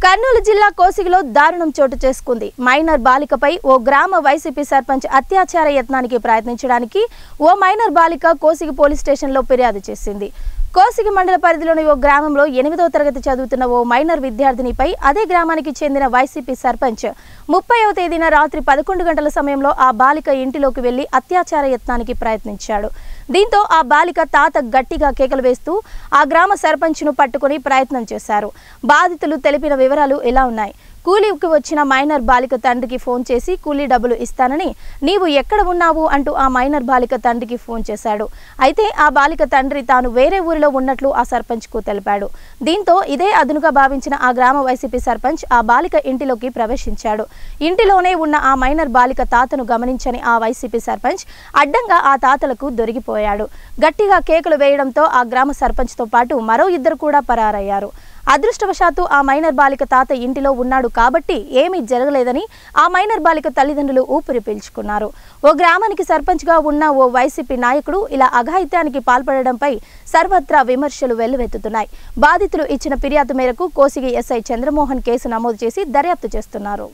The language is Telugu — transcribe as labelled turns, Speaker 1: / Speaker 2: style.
Speaker 1: కర్నూలు జిల్లా కోసిగిలో దారుణం చోటు చేసుకుంది. మైనర్ బాలికపై ఓ గ్రామ వైసీపీ సర్పంచ్ అత్యాచార యత్నానికి ప్రయత్నించడానికి ఓ మైనర్ బాలిక కోసిగి పోలీస్ స్టేషన్లో ఫిర్యాదు చేసింది. కోసిగి మండల పరిధిలోని ఓ గ్రామంలో 8వ తరగతి చదువుతున్న ఓ మైనర్ విద్యార్థినిపై అదే గ్రామానికి చెందిన వైసీపీ సర్పంచ్ 30వ తేదీన రాత్రి 11 గంటల సమయంలో ఆ బాలిక ఇంటిలోకి వెళ్లి అత్యాచార యత్నానికి ప్రయత్నించాడు. దీంతో ఆ బాలిక తాత గట్టిగా కేకలు వేస్తూ ఆ గ్రామ సర్పంచ్ను పట్టుకుని ప్రయత్నం చేశారు. బాధితులు తెలిపిన వివరాలు ఇలా ఉన్నాయి. కూలీకి వచ్చిన మైనర్ బాలిక తండ్రికి ఫోన్ చేసి కూలీ డబ్బులు ఇస్తానని, నీవు ఎక్కడ ఉన్నావు అంటూ ఆ మైనర్ బాలిక తండ్రికి ఫోన్ చేశాడు. అయితే ఆ బాలిక తండ్రి తాను వేరే ఊరిలో ఉన్నట్లు ఆ సర్పంచ్కు తెలిపాడు. దీంతో ఇదే అదునుగా భావించిన ఆ గ్రామ వైసీపీ సర్పంచ్ ఆ బాలిక ఇంటిలోకి ప్రవేశించాడు. ఇంటిలోనే ఉన్న ఆ మైనర్ బాలిక తాతను గమనించని ఆ వైసీపీ సర్పంచ్ అడ్డంగా ఆ తాతలకు దొరికిపోయాడు. గట్టిగా కేకులు వేయడంతో ఆ గ్రామ సర్పంచ్తో పాటు మరో 2 కూడా పరారయ్యారు. అదృష్టవశాత్తు ఆ మైనర్ బాలిక తాత ఇంటిలో ఉన్నాడు కాబట్టి ఏమీ జరగలేదని ఆ మైనర్ బాలిక తల్లిదండ్రులు ఊపిరి పీల్చుకున్నారు. ఓ గ్రామానికి సర్పంచ్గా ఉన్న ఓ వైసీపీ నాయకుడు ఇలా అఘాయిత్యానికి పాల్పడడంపై సర్వత్రా విమర్శలు వెల్లువెత్తుతున్నాయి. బాధితులు ఇచ్చిన ఫిర్యాదు మేరకు కోసిగి ఎస్ఐ చంద్రమోహన్ కేసు నమోదు చేసి దర్యాప్తు చేస్తున్నారు.